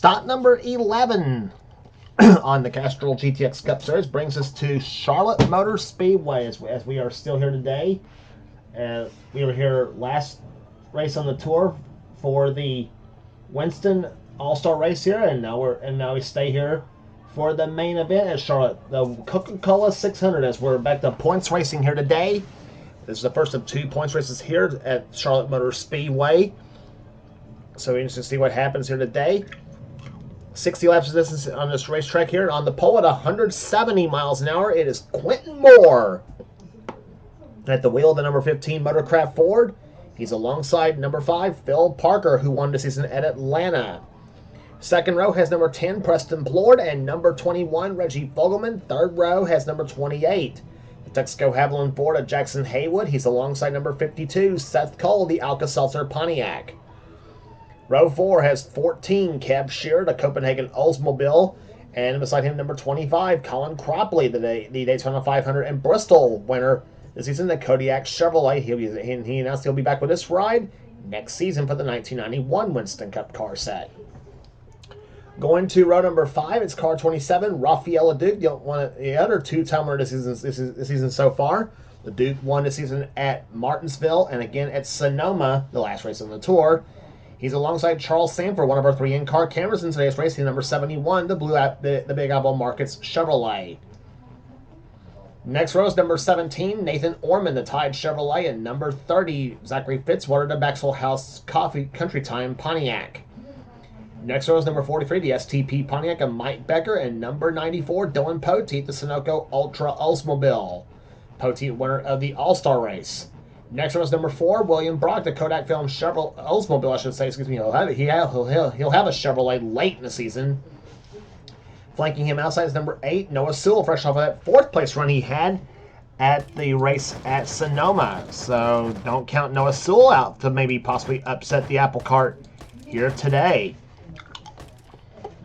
Stop number 11 on the Castrol GTX Cup Series brings us to Charlotte Motor Speedway as we are still here today. We were here last race on the tour for the Winston All-Star race here, and now we stay here for the main event at Charlotte, the Coca-Cola 600, as we're back to points racing here today. This is the first of 2 points races here at Charlotte Motor Speedway. So we're interested to see what happens here today. 60 laps of distance on this racetrack here. On the pole at 170 miles an hour, it is Quentin Moore. At the wheel of the number 15 Motorcraft Ford, he's alongside number 5 Phil Parker, who won the season at Atlanta. Second row has number 10 Preston Plord and number 21 Reggie Fogelman. Third row has number 28 the Texaco Haviland Ford of Jackson Haywood. He's alongside number 52 Seth Cole, the Alka-Seltzer Pontiac. Row 4 has 14 Kev Shearer, the Copenhagen Oldsmobile, and beside him number 25 Colin Cropley, the Daytona 500 and Bristol winner this season, the Kodiak Chevrolet. He announced he'll be back with this ride next season for the 1991 Winston Cup car set. Going to row number 5, it's car 27, Rafael Leduc, the other two-time winner this season so far. Leduc won this season at Martinsville and again at Sonoma, the last race on the tour. He's alongside Charles Sanford, one of our 3 in-car cameras in today's race, number 71, the Big Apple Markets Chevrolet. Next row is number 17, Nathan Orman, the Tide Chevrolet, and number 30, Zachary Fitzwater, the Maxwell House Country Time Pontiac. Next row is number 43, the STP Pontiac of Mike Becker, and number 94, Dylan Poteet, the Sunoco Ultra Oldsmobile. Poteet, winner of the All-Star race. Next row is number 4, William Brock, the Kodak Film Chevrolet Oldsmobile, I should say. Excuse me. He'll have a Chevrolet late in the season. Flanking him outside is number 8, Noah Sewell, fresh off of that 4th place run he had at the race at Sonoma. So don't count Noah Sewell out to maybe possibly upset the apple cart here today.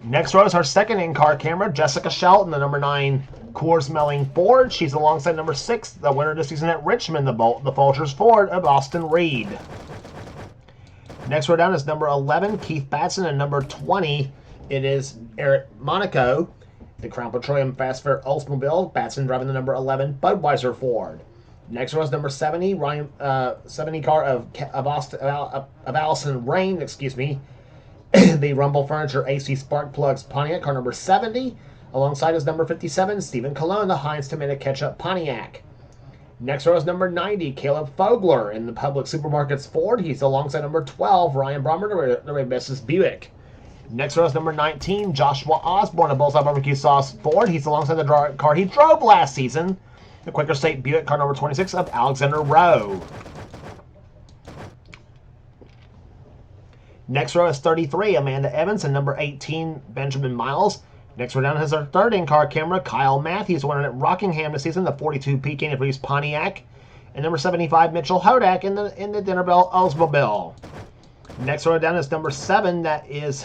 Next row is our second in-car camera, Jessica Shelton, the number 9 Coors Melling Ford. She's alongside number 6, the winner this season at Richmond, the Folgers Ford of Austin Reed. Next row down is number 11, Keith Batson, and number 20, it is Eric Monaco, the Crown Petroleum Fast Fair Oldsmobile. Batson driving the number 11 Budweiser Ford. Next row is number 70, 70 car of Allison Rain, excuse me, the Rumble Furniture AC Spark Plugs Pontiac, car number 70. Alongside is number 57, Stephen Colon, the Heinz Tomato Ketchup Pontiac. Next row is number 90, Caleb Fogler in the Public Supermarkets Ford. He's alongside number 12, Ryan Brommer, the Mrs. Buick. Next row is number 19, Joshua Osborne, a Bullseye Barbecue Sauce Ford. He's alongside the car he drove last season, the Quaker State Buick, car number 26 of Alexander Rowe. Next row is 33, Amanda Evans, and number 18, Benjamin Miles. Next row down has our third in-car camera, Kyle Matthews, winner at Rockingham this season, the 42 Pekin produced Pontiac, and number 75, Mitchell Hodak in the Dinner Bell Oldsmobile. Next row down is number 7, that is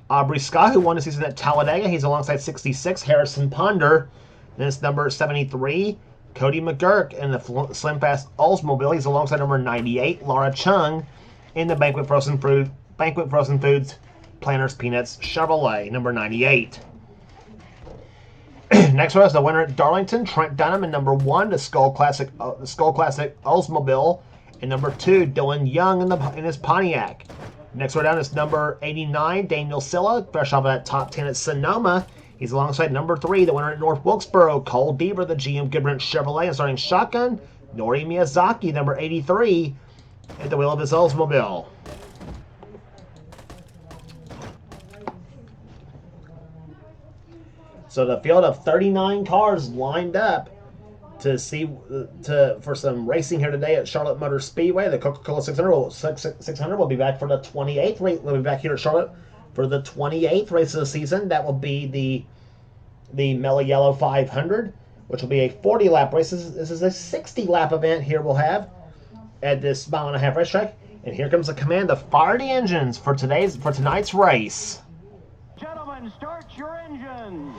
Aubrey Scott, who won the season at Talladega. He's alongside 66, Harrison Ponder. Then it's number 73, Cody McGurk in the Slim Fast Oldsmobile. He's alongside number 98, Laura Chung in the Banquet Frozen Foods Planters Peanuts Chevrolet, number 98. Next row is the winner at Darlington, Trent Dunham, and number 1, the Skull Classic Oldsmobile, and number 2, Dylan Young in his Pontiac. Next row down is number 89, Daniel Silla, fresh off of that top 10 at Sonoma. He's alongside number 3, the winner at North Wilkesboro, Cole Deaver, the GM Goodwrench Chevrolet, and starting shotgun, Nori Miyazaki, number 83, at the wheel of his Oldsmobile. So the field of 39 cars lined up for some racing here today at Charlotte Motor Speedway. The Coca-Cola 600 will be back for the 28th race. We'll be back here at Charlotte for the 28th race of the season. That will be the Mellow Yellow 500, which will be a 40-lap race. This is a 60-lap event here we'll have at this mile-and-a-half racetrack. And here comes the command to fire the engines for tonight's race. Gentlemen, start your engines.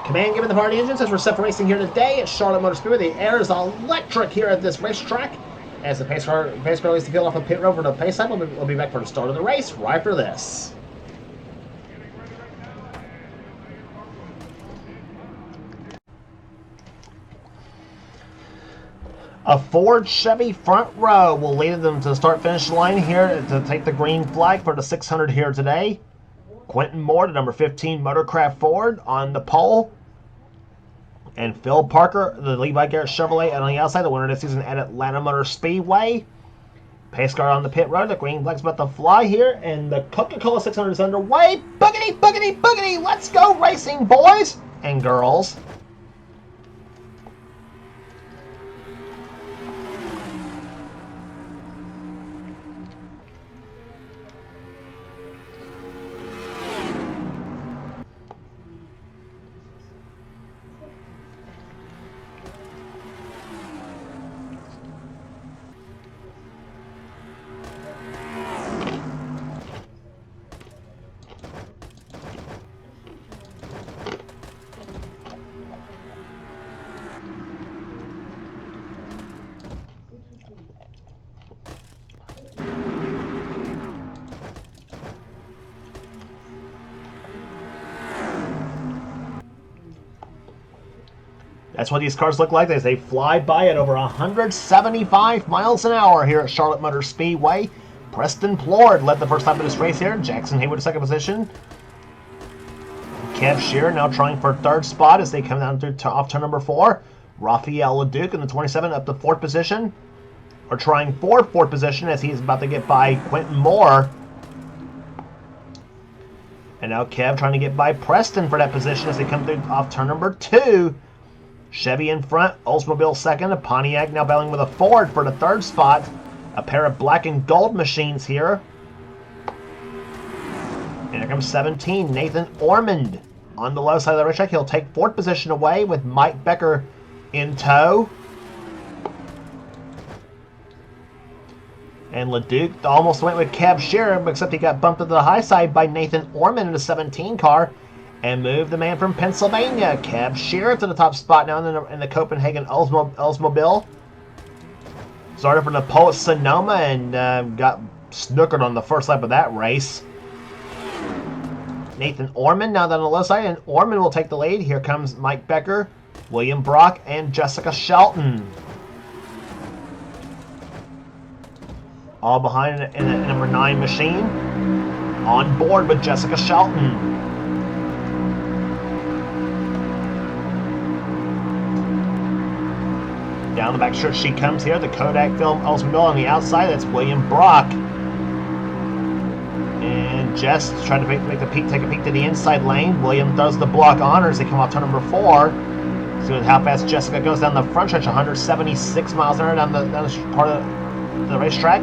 Command given the fire the engines as we're set for racing here today at Charlotte Motor Speedway. The air is electric here at this racetrack. As the pace car leaves the field off the pit road for the pace lap, we'll be back for the start of the race right after this. A Ford Chevy front row will lead them to the start-finish line here to take the green flag for the 600 here today. Quentin Moore, the number 15 Motorcraft Ford, on the pole. And Phil Parker, the Levi Garrett Chevrolet, on the outside, the winner this season at Atlanta Motor Speedway. Pace car on the pit road. The green flag's about to fly here, and the Coca-Cola 600 is underway. Boogity, boogity, boogity! Let's go racing, boys and girls. That's what these cars look like as they fly by at over 175 miles an hour here at Charlotte Motor Speedway. Preston Plord led the first time of this race here. Jackson Haywood second position. Kev Shearer now trying for third spot as they come down to off turn number 4. Raphael LeDuc in the 27 up to fourth position. Or trying for fourth position as he's about to get by Quentin Moore. And now Kev trying to get by Preston for that position as they come through off turn number 2. Chevy in front, Oldsmobile second, a Pontiac now battling with a Ford for the third spot. A pair of black and gold machines here. And here comes 17, Nathan Ormond on the low side of the racetrack. He'll take fourth position away with Mike Becker in tow. And LeDuc almost went with Kev Shearer, except he got bumped to the high side by Nathan Ormond in the 17 car. And moved the man from Pennsylvania, Kev Shearer, to the top spot now in the Copenhagen Oldsmobile. Started from the pole at Sonoma and got snookered on the first lap of that race. Nathan Ormond now down the low side, and Ormond will take the lead. Here comes Mike Becker, William Brock, and Jessica Shelton. All behind in the number 9 machine. On board with Jessica Shelton. Down the back stretch she comes here. The Kodak Film Oldsmobile on the outside. That's William Brock. And Jess trying to take a peek to the inside lane. William does the block honors. They come off turn number 4. See how fast Jessica goes down the front stretch. 176 miles an hour down the part of the racetrack.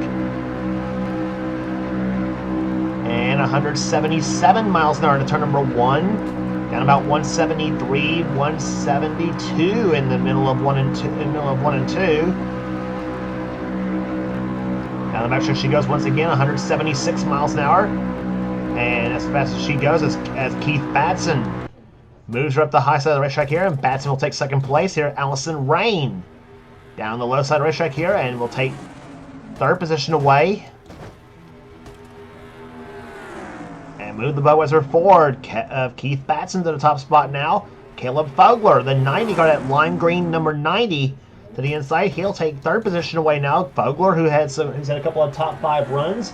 And 177 miles an hour to turn number 1. Down about 173, 172 in the middle of 1 and 2. Down the back stretch she goes once again, 176 miles an hour. And as fast as she goes as Keith Batson moves her up the high side of the racetrack here, and Batson will take second place here. Allison Rain down the low side of the racetrack here and will take third position away. Move the Budweiser Ford of Keith Batson to the top spot now. Caleb Fogler, the 90 car, that lime green number 90 to the inside. He'll take third position away now. Fogler, he's had a couple of top 5 runs,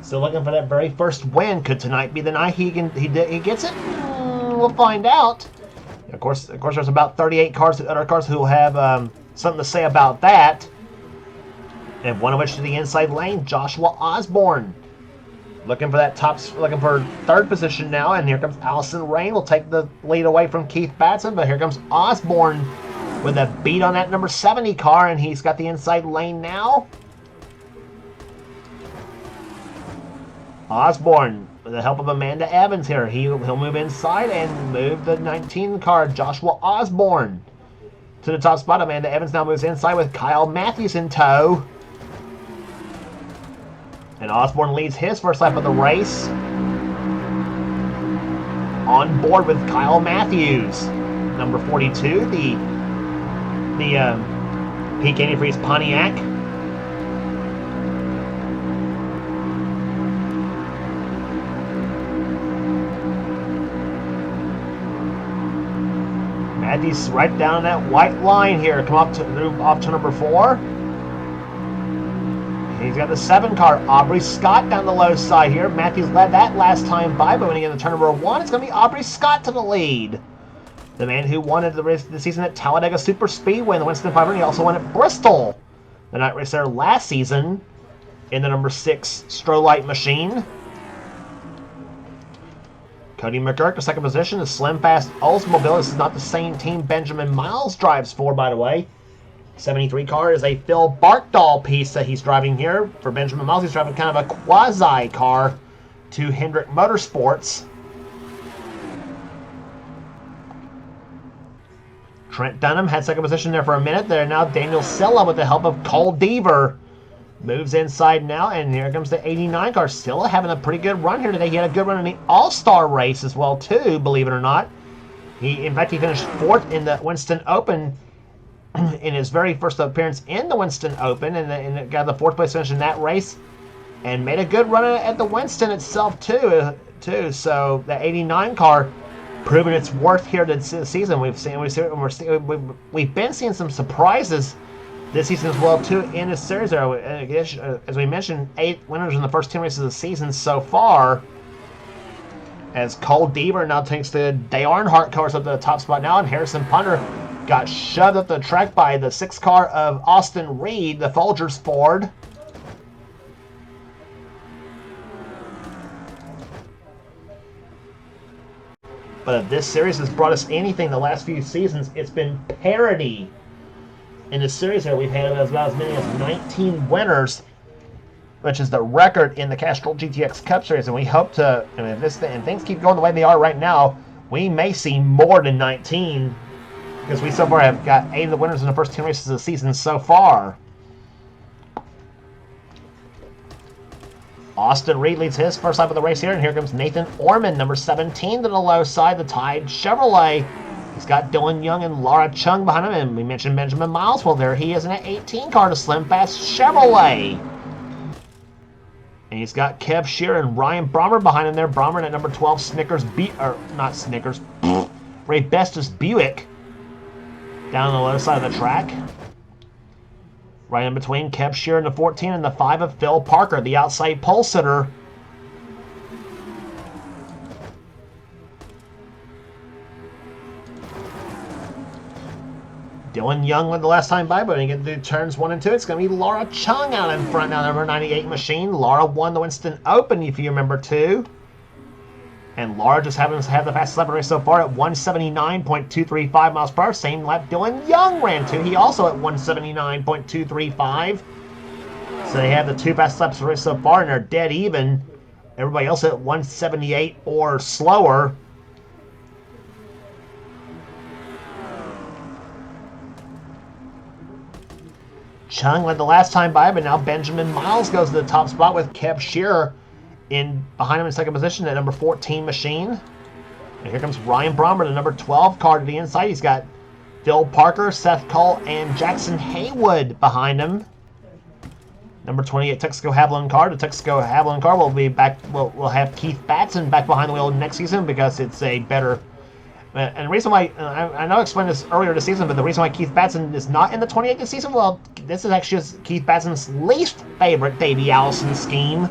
still looking for that very first win. Could tonight be the night he gets it? We'll find out. Of course, there's about 38 other cars who will have something to say about that. And one of which to the inside lane, Joshua Osborne. Looking for third position now, and here comes Allison Rain. Will take the lead away from Keith Batson, but here comes Osborne with a beat on that number 70 car, and he's got the inside lane now. Osborne, with the help of Amanda Evans here, he'll move inside and move the 19 car, Joshua Osborne, to the top spot. Amanda Evans now moves inside with Kyle Matthews in tow. And Osborne leads his first lap of the race. On board with Kyle Matthews, number 42, the peak antifreeze Pontiac. Matthews right down that white line here. Come off to number 4. He's got the 7 car, Aubrey Scott, down the low side here. Matthews led that last time by, but when he gets to turn number 1, it's going to be Aubrey Scott to the lead. The man who won the season at Talladega Super Speedway in the Winston 500. He also won at Bristol, the night race there last season, in the number 6 Strolight machine. Cody McGurk, the second position. The Slim Fast Oldsmobile. This is not the same team Benjamin Miles drives for, by the way. 73 car is a Phil Barkdahl piece that he's driving here. For Benjamin Miles, he's driving kind of a quasi car to Hendrick Motorsports. Trent Dunham had second position there for a minute. There now Daniel Silla with the help of Cole Deaver moves inside now, and here comes the 89 car. Silla having a pretty good run here today. He had a good run in the All-Star race as well too, believe it or not. In fact, he finished 4th in the Winston Open in his very first appearance in the Winston Open, and got the 4th place finish in that race, and made a good run at the Winston itself too. So the 89 car proving its worth here this season. We've been seeing some surprises this season as well too in this series. As we mentioned, 8 winners in the first 10 races of the season so far. As Cole Deaver now takes the Dale Earnhardt cars up to the top spot now, and Harrison Punter got shoved up the track by the 6 car of Austin Reed, the Folgers Ford. But if this series has brought us anything the last few seasons, it's been parity. In this series here, we've had about as many as 19 winners, which is the record in the Castrol GTX Cup Series. And we hope to, and things keep going the way they are right now, we may see more than 19, because we so far have got 8 of the winners in the first 10 races of the season so far. Austin Reed leads his first lap of the race here, and here comes Nathan Orman, number 17 to the low side, the Tide Chevrolet. He's got Dylan Young and Laura Chung behind him, and we mentioned Benjamin Miles. Well, there he is in an 18 car to Slim Fast Chevrolet. And he's got Kev Shearer and Ryan Brommer behind him there. Brommer at number 12, Ray Bestis Buick down on the low side of the track. Right in between Kev Shearer in the 14 and the 5 of Phil Parker, the outside pole sitter. Dylan Young went the last time by, but when you get to turns 1 and 2, it's going to be Laura Chung out in front now, number 98 machine. Laura won the Winston Open, if you remember, too. And Laura just happens to have the fastest lap of the race so far at 179.235 miles per hour. Same lap Dylan Young ran to. He also at 179.235. So they have the 2 fastest laps of the race so far, and they're dead even. Everybody else at 178 or slower. Chung led the last time by, but now Benjamin Miles goes to the top spot with Kev Shearer behind him in second position at number 14 machine. And here comes Ryan Brommer, the number 12 car to the inside. He's got Phil Parker, Seth Cole, and Jackson Haywood behind him. Number 28 Texaco Haviland car. The Texaco Haviland car will be back. We'll have Keith Batson back behind the wheel next season because it's a better. And the reason why, I know I explained this earlier this season, but the reason why Keith Batson is not in the 28 this season, well, this is actually Keith Batson's least favorite Davey Allison scheme.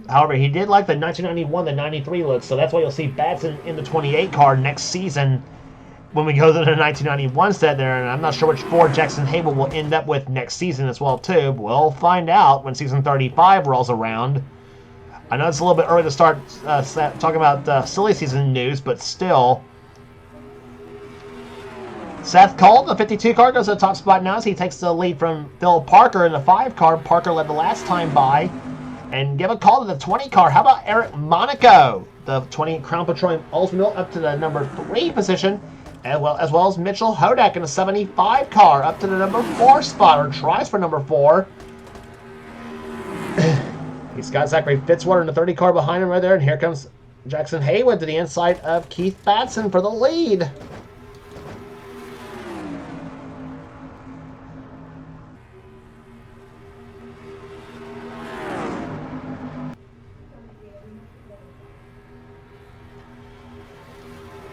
However, he did like the 1991, the 93 look, so that's why you'll see Batson in the 28 car next season when we go to the 1991 set there, and I'm not sure which Ford Jackson Haywood will end up with next season as well, too. We'll find out when season 35 rolls around. I know it's a little bit early to start talking about silly season news, but still. Seth Cole, the 52 car, goes to the top spot now as he takes the lead from Phil Parker in the 5 car. Parker led the last time by. And give a call to the 20 car. How about Eric Monaco, the 20 Crown Petroleum Oldsmobile, up to the number 3 position, as well as Mitchell Hodak in the 75 car up to the number 4 spot, or tries for number 4. He's got Zachary Fitzwater in the 30 car behind him right there, and here comes Jackson Haywood to the inside of Keith Batson for the lead.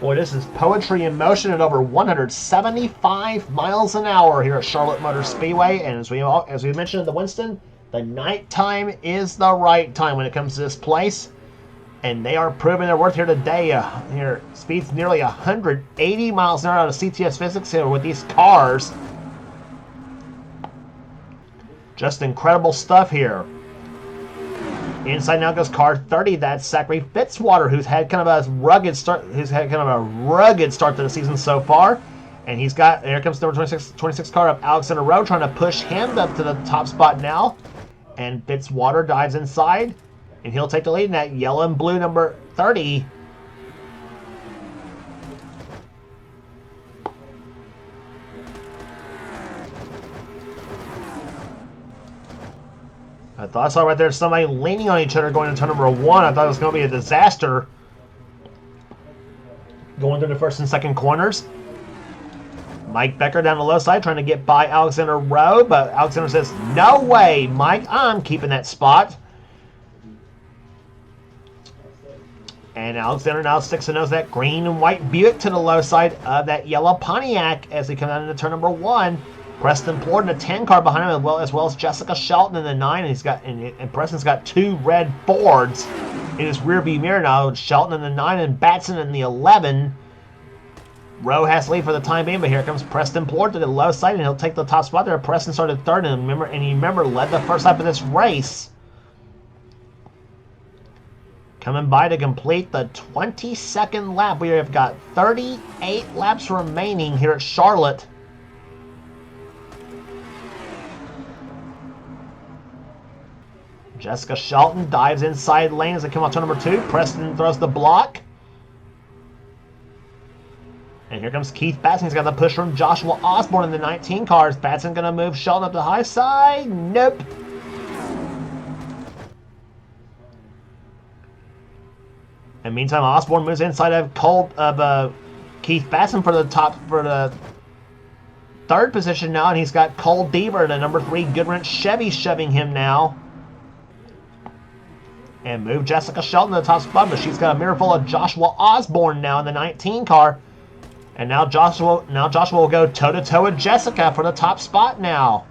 Boy, this is poetry in motion at over 175 miles an hour here at Charlotte Motor Speedway. And as we mentioned in the Winston, the nighttime is the right time when it comes to this place. And they are proving their worth here today. Here, speeds nearly 180 miles an hour out of CTS physics here with these cars. Just incredible stuff here. Inside now goes car 30. That's Zachary Fitzwater, who's had kind of a rugged start. To the season so far, and he's got. Here comes the number 26 car of Alexander Rowe, trying to push him up to the top spot now. And Fitzwater dives inside, and he'll take the lead in that yellow and blue number 30. I thought I saw right there somebody leaning on each other going into turn number 1. I thought it was going to be a disaster. Going through the first and second corners. Mike Becker down the low side trying to get by Alexander Rowe, but Alexander says, no way, Mike, I'm keeping that spot. And Alexander now sticks and nose that green and white Buick to the low side of that yellow Pontiac as they come down into turn number 1. Preston Plord in the 10 car behind him, as well as Jessica Shelton in the 9, and Preston's got 2 red Fords in his rearview mirror now. Shelton in the 9 and Batson in the 11. Rowe has to lead for the time being, but here comes Preston Plord to the low side, and he'll take the top spot there. Preston started third, and remember led the first lap of this race. Coming by to complete the 22nd lap. We have got 38 laps remaining here at Charlotte. Jessica Shelton dives inside lane as they come out turn number 2. Preston throws the block. And here comes Keith Batson. He's got the push from Joshua Osborne in the 19 cars. Batson going to move Shelton up the high side. Nope. And meantime, Osborne moves inside of Keith Batson for the third position now, and he's got Cole Deaver, the number 3 Goodwrench Chevy, shoving him now. And move Jessica Shelton to the top spot, but she's got a mirror full of Joshua Osborne now in the 19 car. And now Joshua will go toe-to-toe with Jessica for the top spot now.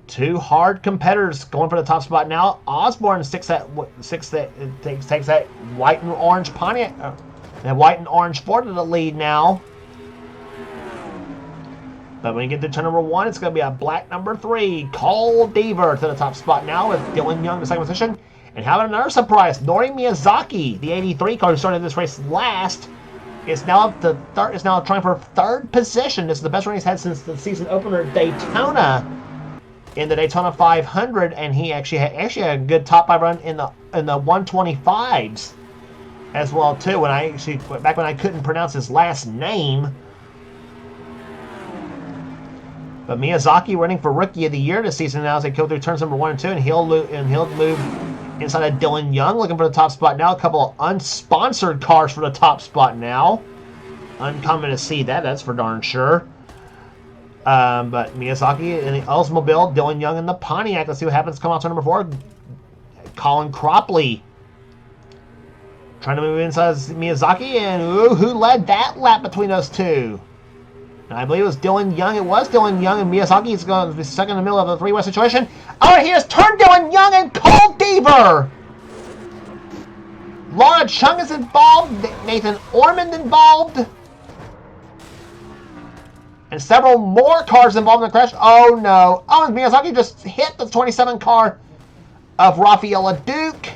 Two hard competitors going for the top spot now. Osborne takes that white and orange Pontiac, that white and orange Ford to the lead now. But when you get to turn number 1, it's going to be a black number 3, Cole Deaver to the top spot now with Dylan Young in the second position. And how about another surprise? Nori Miyazaki, the 83 car who started this race last, is now up to is now trying for third position. This is the best run he's had since the season opener at Daytona in the Daytona 500, and he actually had a good top 5 run in the 125s as well too. Back when I couldn't pronounce his last name. But Miyazaki running for Rookie of the Year this season now as they go through turns number 1 and 2, and he'll move inside of Dylan Young looking for the top spot now. A couple of unsponsored cars for the top spot now. Uncommon to see that, that's for darn sure. But Miyazaki in the Oldsmobile, Dylan Young in the Pontiac. Let's see what happens. Come out to number 4. Colin Cropley trying to move inside Miyazaki, and who led that lap between those two? I believe it was Dylan Young. It was Dylan Young, and Miyazaki is going to be stuck in the middle of a three-way situation. Oh, and he has turned Dylan Young and Cole Deaver. Laura Chung is involved. Nathan Ormond involved. And several more cars involved in the crash. Oh, no. Oh, and Miyazaki just hit the 27 car of Rafaela Duke.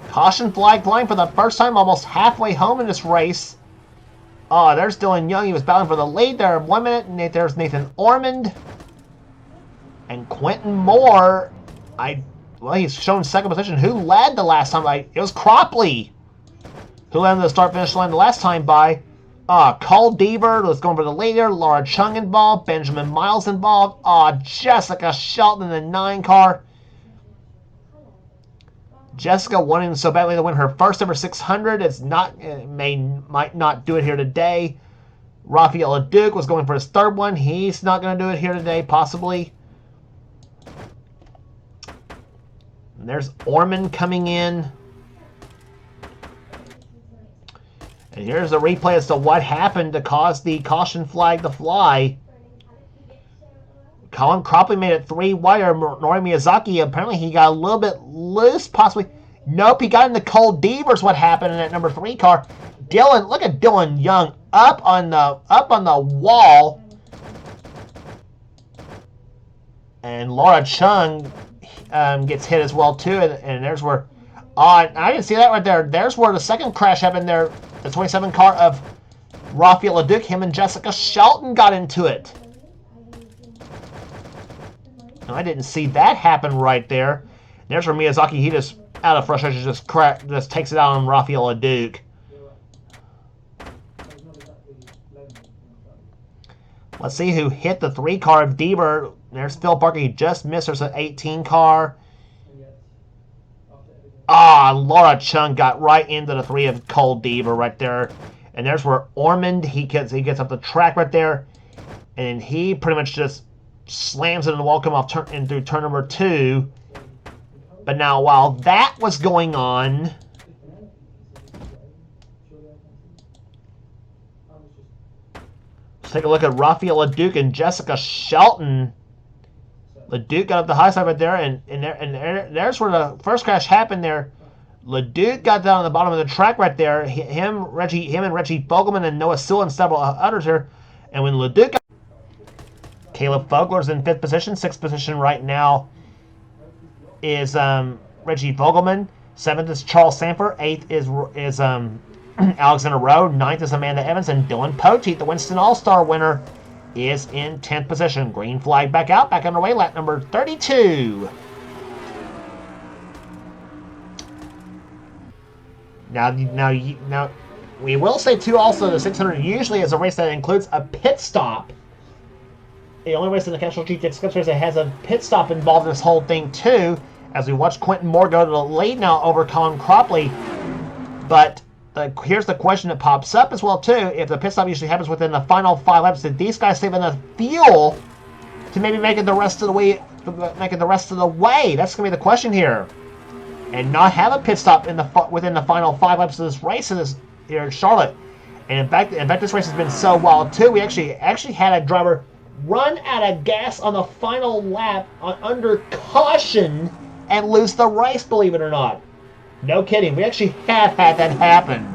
Caution flag flying for the first time almost halfway home in this race. Oh, there's Dylan Young. He was battling for the lead there. 1 minute. There's Nathan Ormond. And Quentin Moore. He's shown second position. Who led the last time? It was Cropley who led the start-finish line the last time by. Cole Deaver was going for the leader. Laura Chung involved. Benjamin Miles involved. Jessica Shelton in the 9 car. Jessica wanting so badly to win her first ever 600. Might not do it here today. Rafael Leduc was going for his third one. He's not going to do it here today, possibly. And there's Orman coming in. And here's a replay as to what happened to cause the caution flag to fly. Colin Cropley made it 3 wire. Nori Miyazaki, apparently he got a little bit loose, possibly. Nope, he got into Cole Devers. What happened in that number 3 car? Dylan, look at Dylan Young up on the wall. And Laura Chung gets hit as well too. And there's where, I didn't see that right there. There's where the second crash happened there. The 27 car of Rafael Leduc, him and Jessica Shelton got into it. I didn't see that happen right there. There's where Miyazaki, he just, out of frustration, just takes it out on Rafael Leduc. Let's see who hit the 3 car of Deaver. There's Phil Parker. He just missed. There's an 18 car. Laura Chung got right into the 3 of Cole Deaver right there. And there's where Ormond, he gets up the track right there. And he pretty much just slams it in the wall, come off through turn number 2. But now, while that was going on, let's take a look at Rafael Leduc and Jessica Shelton. Leduc got up the high side right there, and there's where the first crash happened there. Leduc got down on the bottom of the track right there. Him and Reggie Fogelman and Noah Sewell and several others here. And when Leduc got... Caleb Fogler's in 5th position. 6th position right now is Reggie Fogelman. 7th is Charles Sanford. 8th is Alexander Rowe. 9th is Amanda Evans. And Dylan Poteet, the Winston All-Star winner, is in 10th position. Green flag back out. Back underway. Lap number 32. Now, we will say, too, also, the 600 usually is a race that includes a pit stop. The only race in the Castrol GTX Cup Series that has a pit stop involved in this whole thing, too, as we watch Quentin Moore go to the lead now over Colin Cropley. But here's the question that pops up as well, too. If the pit stop usually happens within the final 5 laps, did these guys save enough fuel to maybe make it the rest of the way? That's going to be the question here. And not have a pit stop within the final 5 laps of this race here in Charlotte. And in fact, this race has been so wild, too. We actually had a driver run out of gas on the final lap under caution and lose the race, believe it or not. No kidding. We actually have had that happen.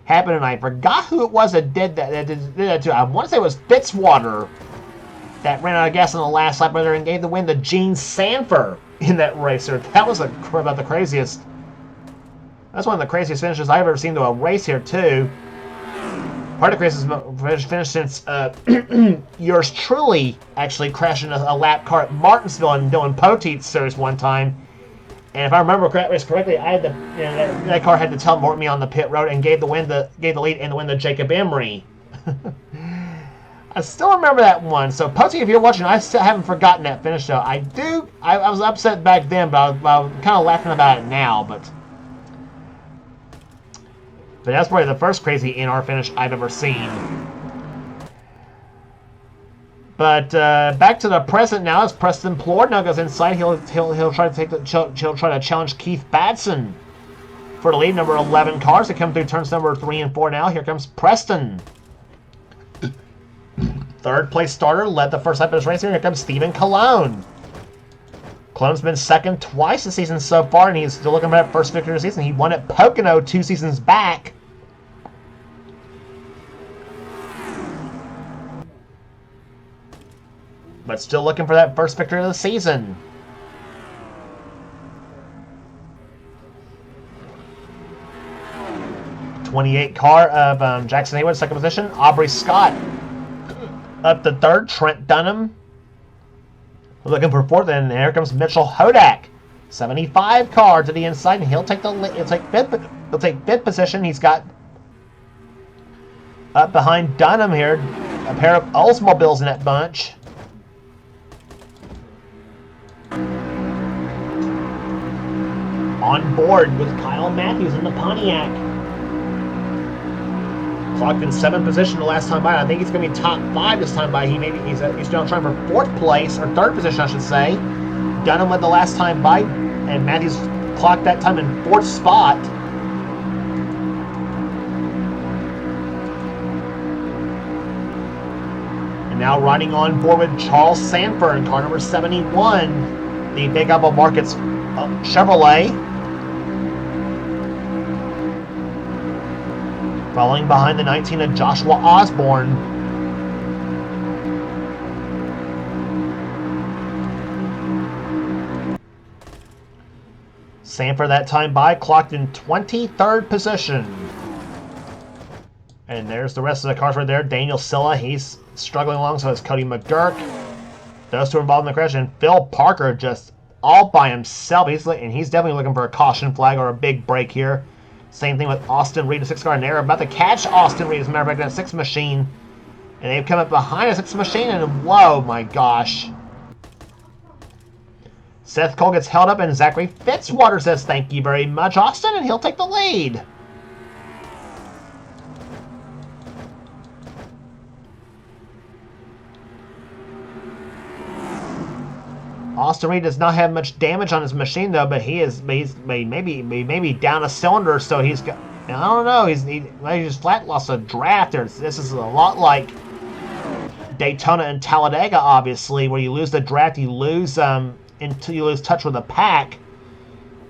And I forgot who it was that did that too. I want to say it was Fitzwater that ran out of gas on the last lap and gave the win to Gene Sanford in that racer. That was about the craziest. That's one of the craziest finishes I've ever seen to a race here, too. Part of the craziest finish since yours truly actually crashed in a lap car at Martinsville in Dylan Poteet's series one time. And if I remember correctly, I had that car had to teleport me on the pit road and gave the lead and the win to Jacob Emery. I still remember that one. So, Poteet, if you're watching, I still haven't forgotten that finish, though. I was upset back then, but I'm kind of laughing about it now. But that's probably the first crazy NR finish I've ever seen. But back to the present now, as Preston Plord now goes inside. He'll try to challenge Keith Batson for the lead. Number 11 cars that come through turns number 3 and 4 now. Here comes Preston. Third place starter, led the first lap of this race. Here comes Stephen Colon. Colon's been second twice this season so far, and he's still looking for that first victory of the season. He won at Pocono 2 seasons back. But still looking for that first victory of the season. '28 car of Jackson Haywood, second position. Aubrey Scott up to third. Trent Dunham looking for fourth, and here comes Mitchell Hodak. 75 car to the inside, and he'll take fifth position. He's got up behind Dunham here a pair of Oldsmobiles in that bunch. On board with Kyle Matthews in the Pontiac. Clocked in 7th position the last time by. I think he's going to be top 5 this time by. He's still trying for 4th place, or 3rd position, I should say. Dunham led the last time by, and Matthews clocked that time in 4th spot. And now riding on board with Charles Sanford in car number 71, the Big Apple Markets Chevrolet. Following behind the 19 of Joshua Osborne. Sanford that time by clocked in 23rd position. And there's the rest of the cars right there. Daniel Silla, he's struggling along, so it's Cody McGurk. Those two are involved in the crash, and Phil Parker just all by himself. He's definitely looking for a caution flag or a big break here. Same thing with Austin Reed, the 6th car, and they're about to catch Austin Reed, as a matter of fact, that 6th machine. And they've come up behind a 6th machine, and whoa, my gosh. Seth Cole gets held up, and Zachary Fitzwater says, "Thank you very much, Austin," and he'll take the lead. Austin Reed does not have much damage on his machine though, but he's maybe down a cylinder, so he's got. I don't know. He just flat lost a draft there. This is a lot like Daytona and Talladega, obviously, where you lose the draft, you lose until you lose touch with the pack,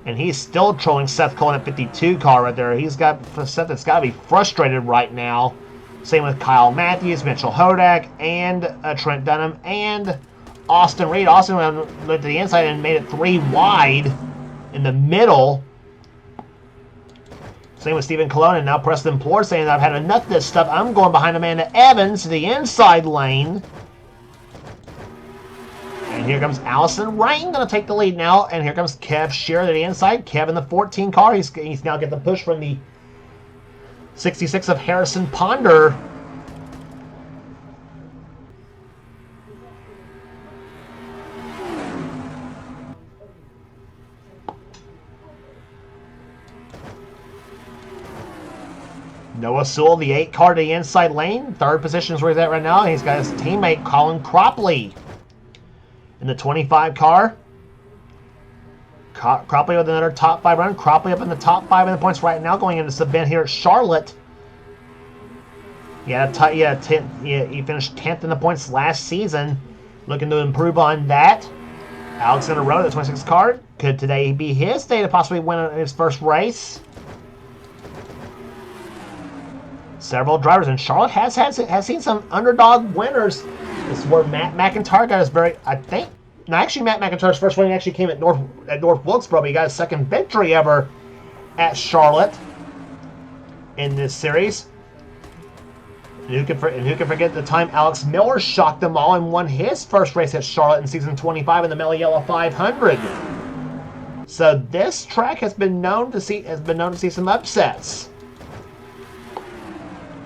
and he's still trolling Seth Cole in a 52 car right there. Seth that's got to be frustrated right now. Same with Kyle Matthews, Mitchell Hodak, and Trent Dunham, and Austin Reed. Austin went to the inside and made it 3 wide in the middle. Same with Stephen Colon, and now Preston Plord saying, "I've had enough of this stuff. I'm going behind Amanda Evans to the inside lane." And here comes Allison Rain going to take the lead now. And here comes Kev Shearer to the inside. Kev in the 14 car. He's now getting the push from the 66 of Harrison Ponder. Noah Sewell, the 8 car to the inside lane. 3rd position is where he's at right now. He's got his teammate Colin Cropley in the 25 car. Cropley with another top 5 run. Cropley up in the top 5 in the points right now, going into Sabine here at Charlotte. He finished 10th in the points last season. Looking to improve on that. Alexander Rowe, the 26 car. Could today be his day to possibly win his first race? Several drivers, and Charlotte has seen some underdog winners. This is where Matt McIntyre got his Matt McIntyre's first win actually came at North Wilkesboro, but he got his 2nd victory ever at Charlotte in this series. And who can forget the time Alex Miller shocked them all and won his first race at Charlotte in season 25 in the Mello Yellow 500. So this track has been known to see some upsets.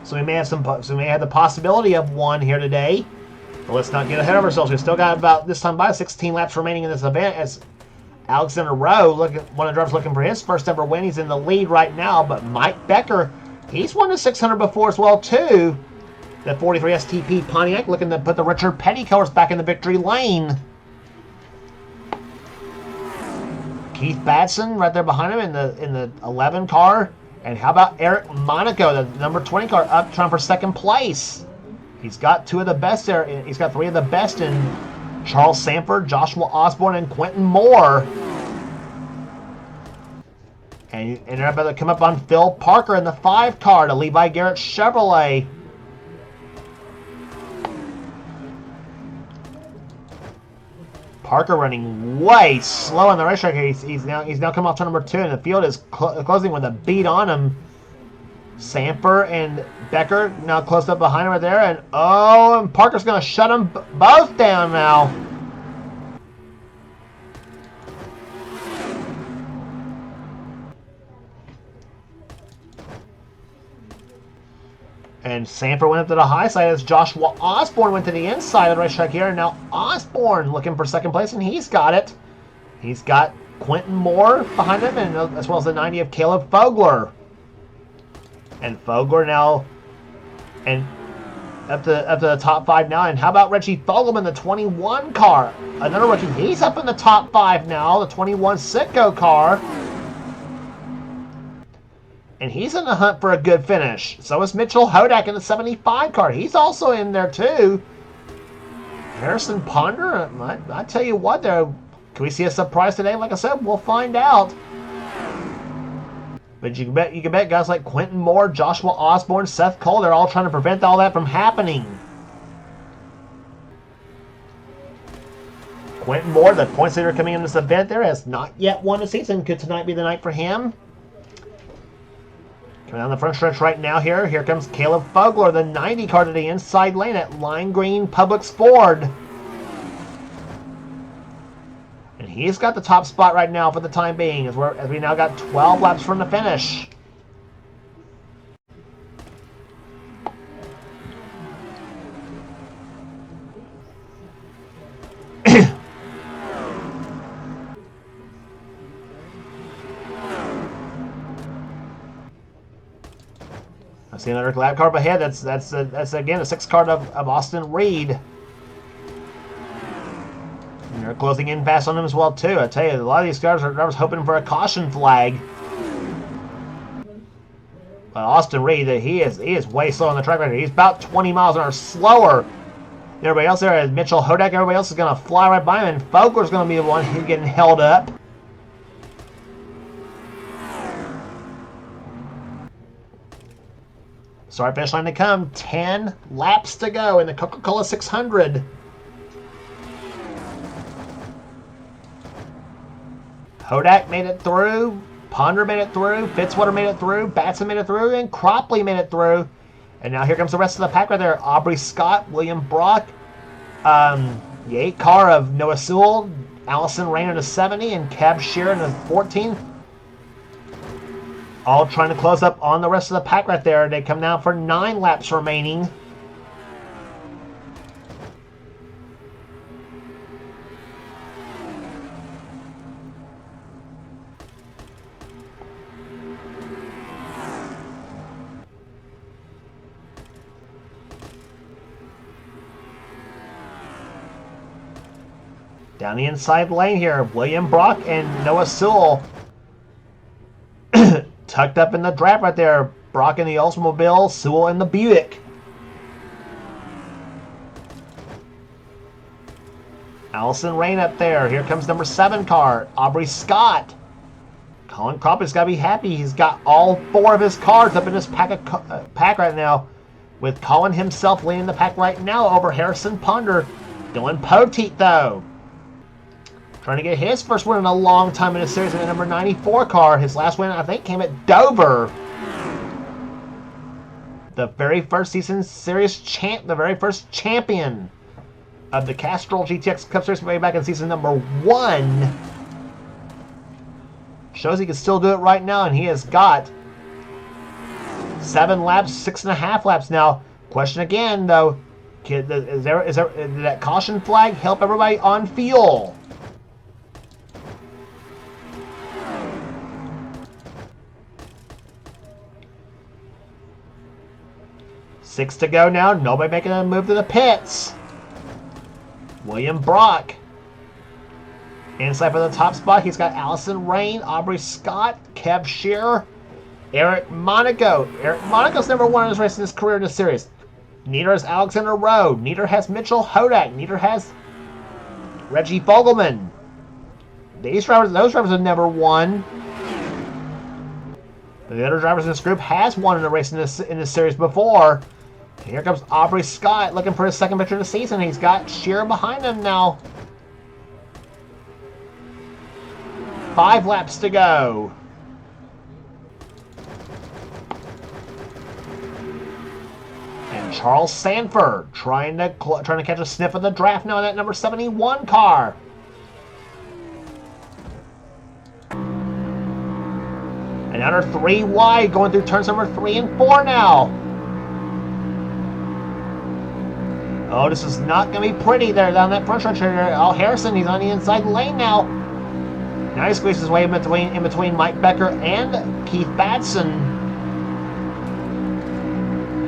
So we may have the possibility of one here today. But let's not get ahead of ourselves. We've still got about this time by 16 laps remaining in this event as Alexander Rowe, one of the drivers looking for his first ever win. He's in the lead right now, but Mike Becker, he's won the 600 before as well too. The 43 STP Pontiac looking to put the Richard Petty colors back in the victory lane. Keith Batson right there behind him in the 11 car. And how about Eric Monaco, the number 20 car, up trying for 2nd place? He's got 2 of the best there. He's got 3 of the best in Charles Sanford, Joshua Osborne, and Quentin Moore. And they're about to come up on Phil Parker in the 5 car to Levi Garrett Chevrolet. Parker running way slow on the racetrack. He's now come off turn number 2, and the field is closing with a beat on him. Sanford and Becker now close up behind him right there, and Parker's going to shut them both down now. And Sanford went up to the high side as Joshua Osborne went to the inside of the racetrack here. And now Osborne looking for 2nd place, and he's got it. He's got Quentin Moore behind him, and as well as the 90 of Caleb Fogler. And Fogler now And up to the top 5 now. And how about Reggie Fogelman, the 21 car? Another rookie. He's up in the top 5 now, the 21 Sitco car. And he's in the hunt for a good finish. So is Mitchell Hodak in the 75 car. He's also in there too. Harrison Ponder, I tell you what, though, can we see a surprise today? Like I said, we'll find out. But you can bet guys like Quentin Moore, Joshua Osborne, Seth Cole, they're all trying to prevent all that from happening. Quentin Moore, the points leader coming in this event there, has not yet won a season. Could tonight be the night for him? Coming down the front stretch right now here. Here comes Caleb Fogler, the 90 car to the inside lane at Lime Green Publix Ford. And he's got the top spot right now for the time being, as we now got 12 laps from the finish. I see another lap car up ahead. That's again a 6 car of Austin Reed. And they're closing in fast on him as well too. I tell you, a lot of these cars are hoping for a caution flag. But Austin Reed, he is way slow on the track right here. He's about 20 miles an hour slower than everybody else there. Mitchell Hodak, everybody else is going to fly right by him, and Fogler's going to be the one who's getting held up. Start finish line to come. 10 laps to go in the Coca-Cola 600. Hodak made it through. Ponder made it through. Fitzwater made it through. Batson made it through. And Cropley made it through. And now here comes the rest of the pack right there. Aubrey Scott, William Brock, the 8 car of Noah Sewell, Allison Rayner in the 70, and Cab Shearer in the 14. All trying to close up on the rest of the pack right there. They come down for 9 laps remaining. Down the inside lane here, William Brock and Noah Sewell tucked up in the draft right there. Brock in the Oldsmobile, Sewell in the Buick. Allison Rain up there. Here comes number 7 car, Aubrey Scott. Colin Cropley's got to be happy. He's got all 4 of his cars up in this pack right now, with Colin himself leading the pack right now over Harrison Ponder. Dylan Poteet, though, trying to get his first win in a long time in a series in the number 94 car. His last win, I think, came at Dover. The very first season series the very first champion of the Castrol GTX Cup Series way back in season number 1. Shows he can still do it right now, and he has got 7 laps, 6.5 laps now. Question again, though, did that caution flag help everybody on fuel? Six to go now. Nobody making a move to the pits. William Brock inside for the top spot. He's got Allison Rain, Aubrey Scott, Kev Shearer, Eric Monaco. Eric Monaco's never won his race in his career in this series. Neither has Alexander Rowe. Neither has Mitchell Hodak. Neither has Reggie Fogelman. Those drivers have never won. The other drivers in this group has won in a race in this series before. And here comes Aubrey Scott looking for his second victory of the season. He's got Shearer behind him now. 5 laps to go. And Charles Sanford trying to catch a sniff of the draft now in that number 71 car. Another 3 wide going through turns number 3 and 4 now. Oh, this is not going to be pretty there down that front stretch here. Oh, Harrison, he's on the inside lane now. Now he squeezes his way in between Mike Becker and Keith Batson.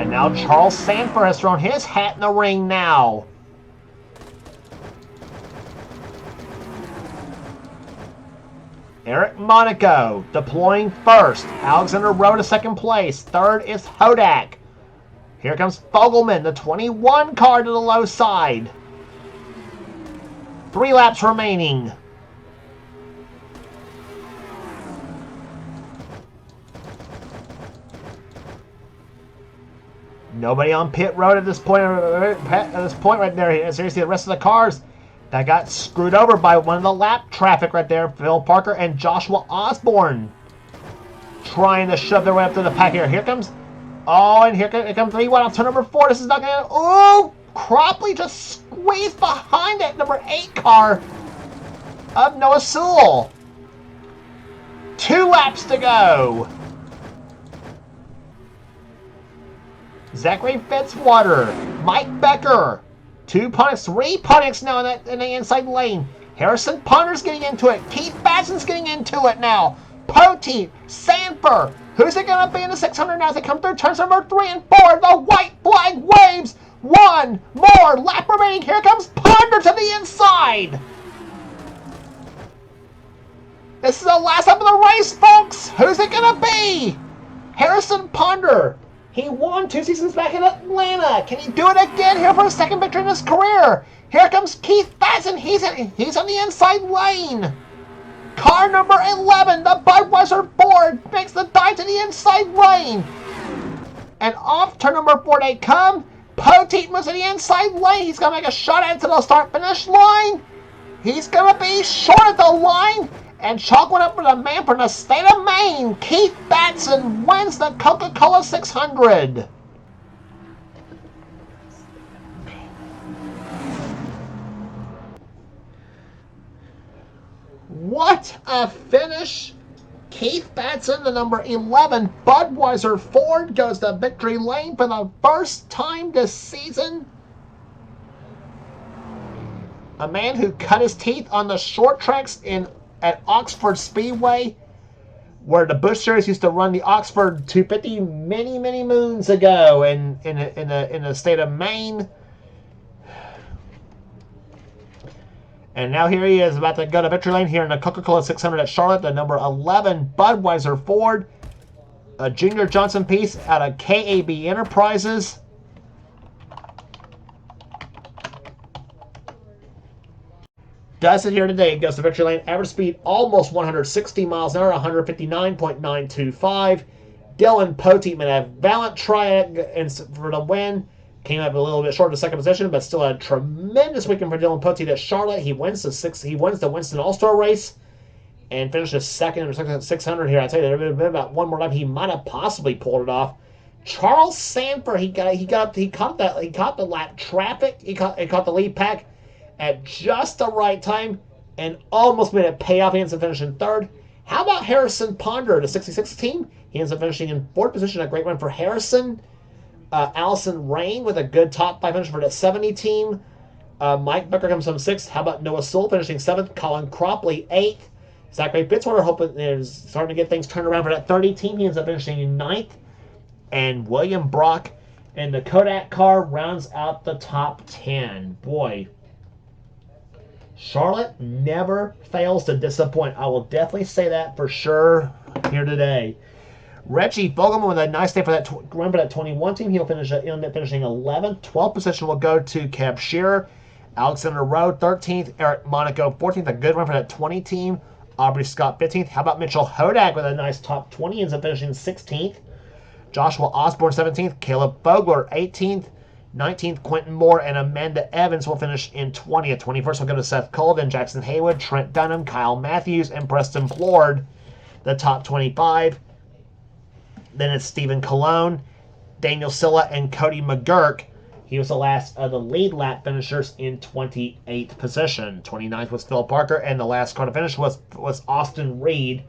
And And now Charles Sanford has thrown his hat in the ring now. Eric Monaco deploying first. Alexander Rowe to second place. Third is Hodak. Here comes Fogelman, the 21 car to the low side. 3 laps remaining. Nobody on pit road at this point. Right there. Seriously, the rest of the cars that got screwed over by one of the lap traffic right there. Phil Parker and Joshua Osborne trying to shove their way up to the pack here. Here comes, and here comes 3 wide off turn number 4. This is not gonna. Oh, Cropley just squeezed behind that number 8 car of Noah Sewell. 2 laps to go. Zachary Fitzwater, Mike Becker, 2 Punnocks, 3 Punnocks now in the inside lane. Harrison Ponder's getting into it. Keith Batson's getting into it now. Poteet, Sanford. Who's it going to be in the 600 now as they come through turns number 3 and 4? The white flag waves. 1 more lap remaining. Here comes Ponder to the inside. This is the last lap of the race, folks. Who's it going to be? Harrison Ponder. He won 2 seasons back in Atlanta. Can he do it again here for a second victory in his career? Here comes Keith Batson. He's on the inside lane. Car number 11, the Budweiser Ford, makes the dive to the inside lane. And off turn number 4 they come. Poteet moves to the inside lane. He's going to make a shot at it to the start-finish line. He's going to be short at the line. And chalk went up with a man from the state of Maine. Keith Batson wins the Coca-Cola 600. What a finish. Keith Batson, the number 11 Budweiser Ford, goes to victory lane for the first time this season. A man who cut his teeth on the short tracks at Oxford Speedway, where the Busch Series used to run the Oxford 250 many, many moons ago in the state of Maine. And now here he is about to go to victory lane here in the Coca-Cola 600 at Charlotte, the number 11 Budweiser Ford, a Junior Johnson piece out of KAB Enterprises. Does it here today. It goes to victory lane. Average speed almost 160 miles an hour, 159.925. Dylan Poteet made a valiant try for the win. Came up a little bit short of the second position, but still a tremendous weekend for Dylan Poteet at Charlotte. He wins the Winston All-Star race and finishes second in the 600 here. I tell you, there would have been about one more lap. He might have possibly pulled it off. Charles Sanford, he caught the lap traffic. He caught the lead pack at just the right time and almost made it pay off. He ends up finishing 3rd. How about Harrison Ponder, the 66 team? He ends up finishing in 4th position. A great run for Harrison. Allison Rain with a good top 5 finish for the 70 team. Mike Becker comes from 6th. How about Noah Sewell finishing 7th? Colin Cropley 8th. Zachary Fitzwater hoping is starting to get things turned around for that 30 team. He ends up finishing in 9th. And William Brock and the Kodak car rounds out the top 10. Boy, Charlotte never fails to disappoint. I will definitely say that for sure here today. Reggie Fogelman with a nice day for that run for that 21 team. He'll end up finishing 11th. 12th position will go to Kev Shearer. Alexander Rowe, 13th. Eric Monaco, 14th. A good run for that 20 team. Aubrey Scott, 15th. How about Mitchell Hodak with a nice top 20? Ends up finishing 16th. Joshua Osborne, 17th. Caleb Fogler, 18th. 19th, Quentin Moore and Amanda Evans will finish in 20th. 21st will go to Seth Colvin, Jackson Haywood, Trent Dunham, Kyle Matthews, and Preston Plord, the top 25. Then it's Stephen Colon, Daniel Silla, and Cody McGurk. He was the last of the lead lap finishers in 28th position. 29th was Phil Parker, and the last car to finish was Austin Reed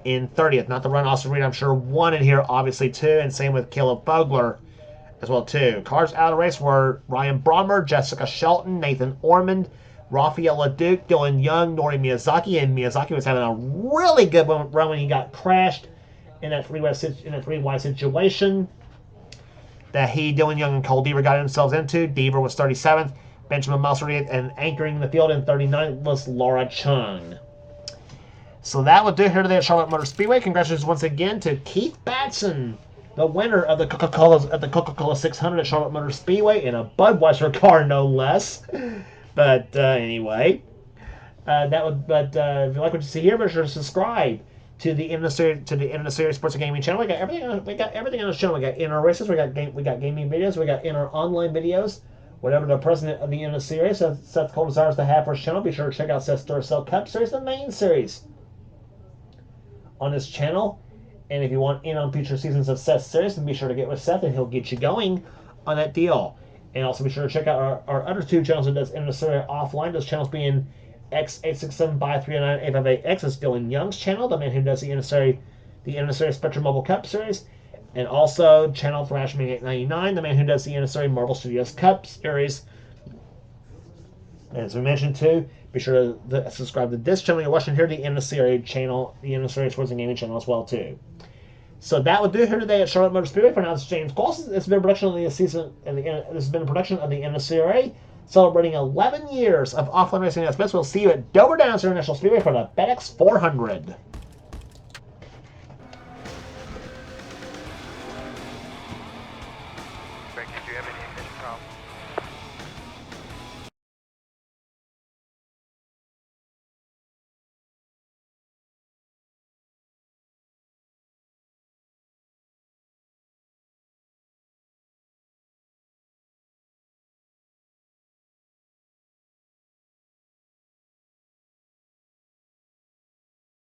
in 30th. Not the run Austin Reed, I'm sure, won it here, obviously, too, and same with Caleb Fogler as well, too. Cars out of the race were Ryan Brommer, Jessica Shelton, Nathan Ormond, Rafael LeDuc, Dylan Young, Nori Miyazaki, and Miyazaki was having a really good run when he got crashed in that three-wide situation. that he, Dylan Young, and Cole Deaver got themselves into. Deaver was 37th, Benjamin Mouse 38th, and anchoring the field in 39th was Laura Chung. So that will do it here today at Charlotte Motor Speedway. Congratulations once again to Keith Batson, the winner of the Coca-Cola 600 at Charlotte Motor Speedway in a Budweiser car, no less. But anyway, if you like what you see here, be sure to subscribe to the NNSCRA Sports and Gaming channel. We got everything on this channel. We got in our races. We got gaming videos. We got in our online videos. Whatever the president of the NNSCRA, Seth Cole, desires to have for his channel, be sure to check out Seth's Duracell Cup Series, the main series on this channel. And if you want in on future seasons of Seth's series, then be sure to get with Seth and he'll get you going on that deal. And also be sure to check out our other two channels that does NNSCRA offline. Those channels being X867 by 309-858X is Dylan Young's channel, the man who does the NNSCRA Spectrum Mobile Cup Series. And also channel Thrashman 899, the man who does the NNSCRA Marvel Studios Cup Series. And as we mentioned too, be sure to subscribe to this channel you're watching here, the NNSCRA channel, the NNSCRA Sports and Gaming channel as well too. So that will do it here today at Charlotte Motor Speedway. For now, this is James Paulson. It's been a production of the season, and this has been a production of the NNSCRA, celebrating 11 years of offline racing at its best. We'll see you at Dover Downs International Speedway for the FedEx 400. Greg, did you have any ignition problems?